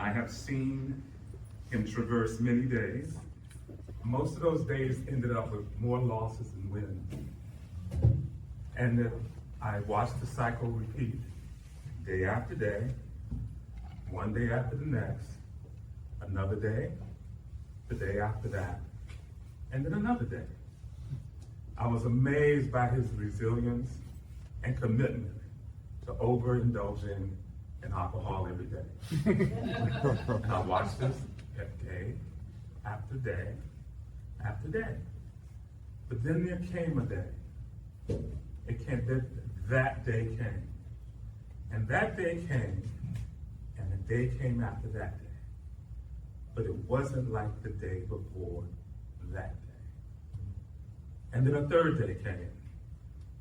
I have seen him traverse many days. Most of those days ended up with more losses than wins. And that I watched the cycle repeat day after day, one day after the next, another day, the day after that, and then another day. I was amazed by his resilience and commitment to overindulging in alcohol every day. And I watched this day after day after day. But then there came a day. That day came. And that day came, and the day came after that day. But it wasn't like the day before that day. And then a third day came.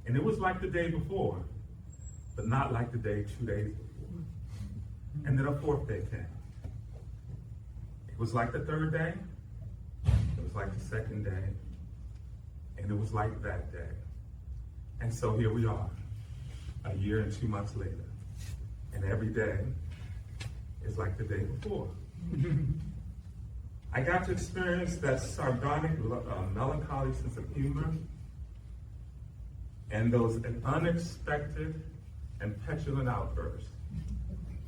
And it was like the day before, but not like the day 2 days before. And then a fourth day came. It was like the third day, it was like the second day, and it was like that day. And so here we are, a year and 2 months later, and every day is like the day before. I got to experience that sardonic, melancholy sense of humor and those unexpected and petulant outbursts,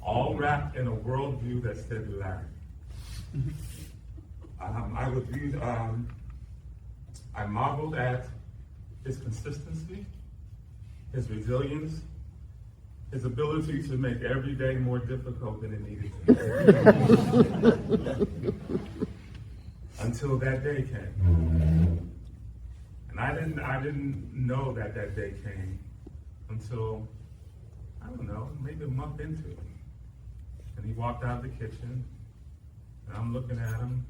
all wrapped in a worldview that said Larry. I marveled at his consistency, his resilience, his ability to make every day more difficult than it needed to be. Until that day came. And I didn't know that day came until, I don't know, maybe a month into it. And he walked out of the kitchen, and I'm looking at him,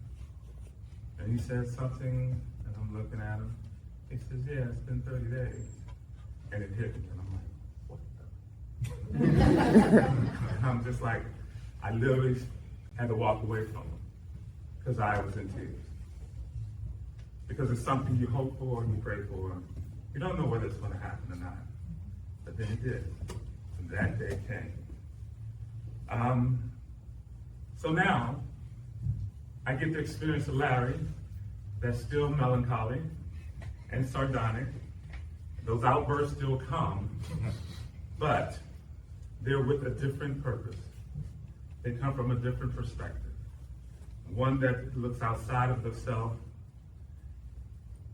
and he says something, and I'm looking at him. He says, yeah, it's been 30 days. And it hit me, and I'm like, what the? And I'm just like, I literally had to walk away from him because I was in tears. Because it's something you hope for and you pray for. You don't know whether it's going to happen or not. But then it did. And that day came. So now, I get to experience a Larry that's still melancholy and sardonic. Those outbursts still come, but they're with a different purpose. They come from a different perspective. One that looks outside of the self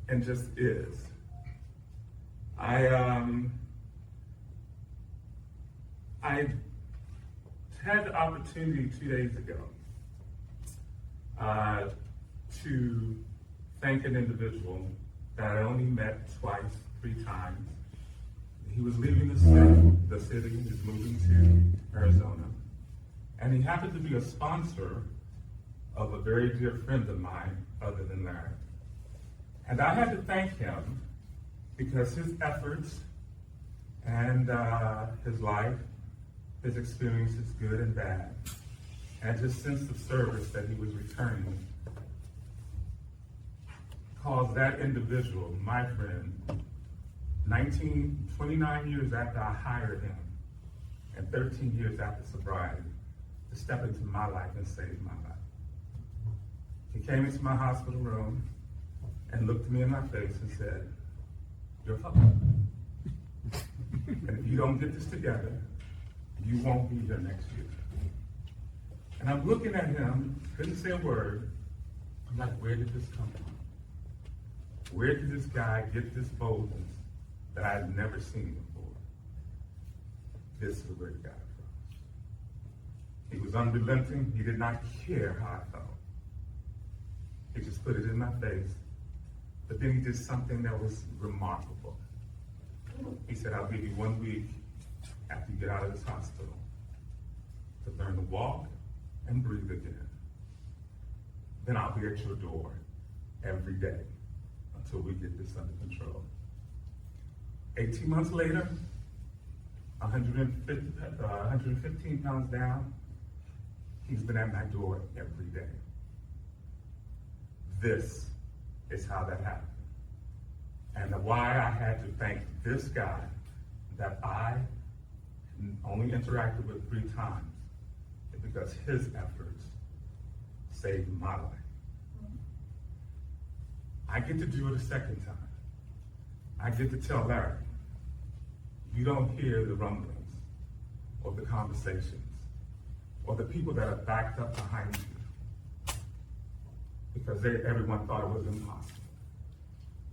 and just is. I had the opportunity 2 days ago to thank an individual that I only met twice, 3 times. He was leaving the city, he was moving to Arizona, and he happened to be a sponsor of a very dear friend of mine, other than Larry. And I had to thank him because his efforts and his life, his experiences, good and bad, and his sense of service that he was returning, caused that individual, my friend, 29 years after I hired him, and 13 years after sobriety, to step into my life and save my life. He came into my hospital room and looked me in my face and said, "You're fucked up. And if you don't get this together, you won't be here next year." And I'm looking at him, couldn't say a word. I'm like, where did this come from? Where did this guy get this boldness that I've never seen before? This is where he got it from. He was unrelenting. He did not care how I felt. He just put it in my face. But then he did something that was remarkable. He said, "I'll give you 1 week after you get out of this hospital to learn to walk and breathe again. Then I'll be at your door every day until we get this under control." 18 months later, 115 pounds down, he's been at my door every day. This is how that happened. And why I had to thank this guy that I only interacted with 3 times, is because his efforts saved my life. I get to do it a second time. I get to tell Larry, you don't hear the rumblings or the conversations or the people that are backed up behind you because everyone thought it was impossible.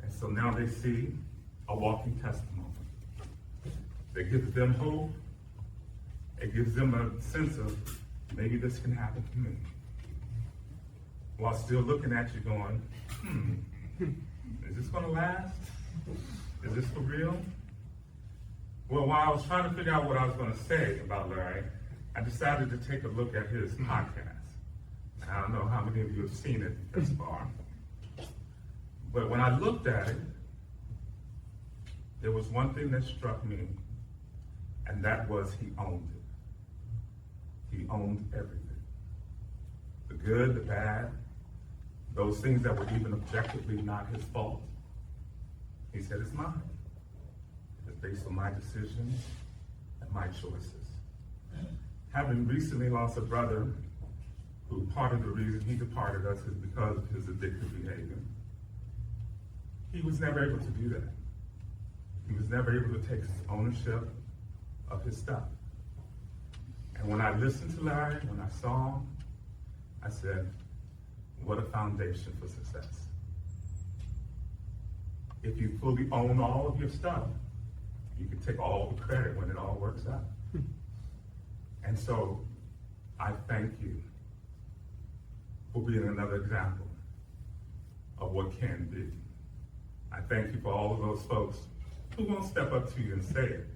And so now they see a walking testimony. That gives them hope. It gives them a sense of maybe this can happen to me. While still looking at you going, is this gonna last? Is this for real? Well, while I was trying to figure out what I was gonna say about Larry, I decided to take a look at his podcast. I don't know how many of you have seen it thus far. But when I looked at it, there was one thing that struck me, and that was he owned it. He owned everything. The good, the bad, those things that were even objectively not his fault. He said, it's mine. It's based on my decisions and my choices. Having recently lost a brother who part of the reason he departed us is because of his addictive behavior, he was never able to do that. He was never able to take ownership of his stuff. And when I listened to Larry, when I saw him, I said, what a foundation for success. If you fully own all of your stuff, you can take all the credit when it all works out. And so, I thank you for being another example of what can be. I thank you for all of those folks who won't step up to you and say it,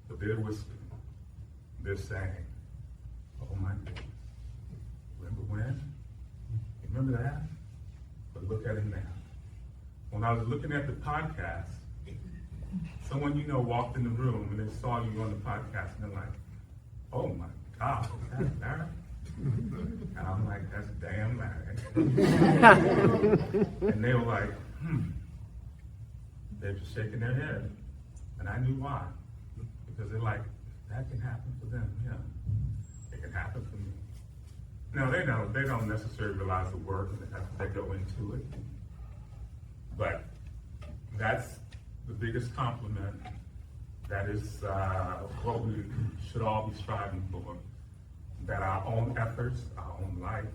but they're whispering, they're saying, oh my goodness, remember when? Remember that? But look at it now. When I was looking at the podcast, someone you know walked in the room and they saw you on the podcast and they're like, oh my God, is that Larry? And I'm like, that's damn Larry. And they were like, They're just shaking their head. And I knew why. Because they're like, that can happen for them, yeah. It can happen for me. No, they don't necessarily realize the work that go into it. But that's the biggest compliment. That is what we should all be striving for. That our own efforts, our own life,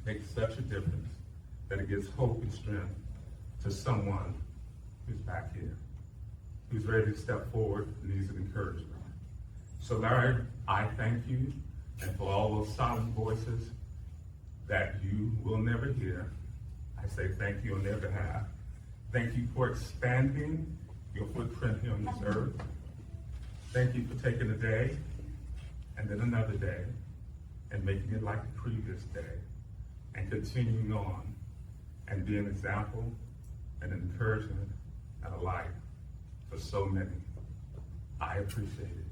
make such a difference that it gives hope and strength to someone who's back here, who's ready to step forward and needs an encouragement. So Larry, I thank you, and for all those silent voices that you will never hear, I say thank you on their behalf. Thank you for expanding your footprint here on this earth. Thank you for taking a day and then another day and making it like the previous day and continuing on and being an example and an encouragement and a light for so many. I appreciate it,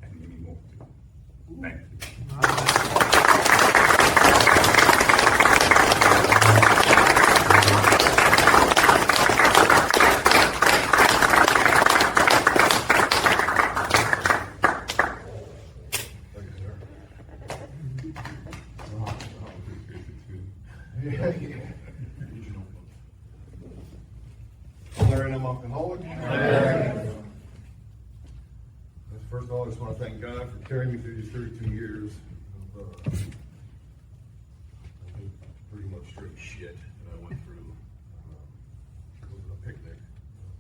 and many more do. Thank you. Larry, I'm alcoholic. First of all, I just want to thank God for carrying me through these 32 years of pretty much straight shit that I went through. It wasn't a picnic.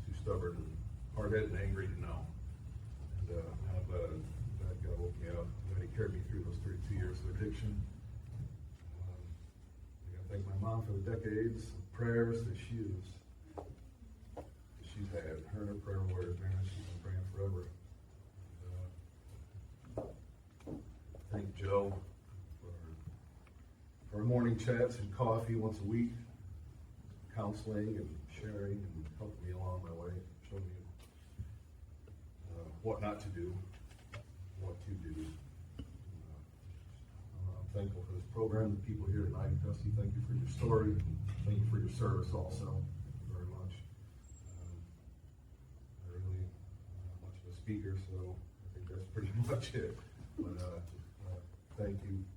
Too stubborn, and hard-headed, and angry to know. And that God woke me up. And he carried me through those 32 years of addiction. I got to thank my mom for the decades of prayers that she's had. Her and her prayer warriors, man, she's been praying forever. Thank Joe for our morning chats and coffee once a week, counseling and sharing and helping me along my way, showing me what not to do, what to do. I'm thankful for this program, the people here tonight. Dusty, thank you for your story. Thank you for your service also. Thank you very much. I really not much of a speaker, so I think that's pretty much it. But Thank you.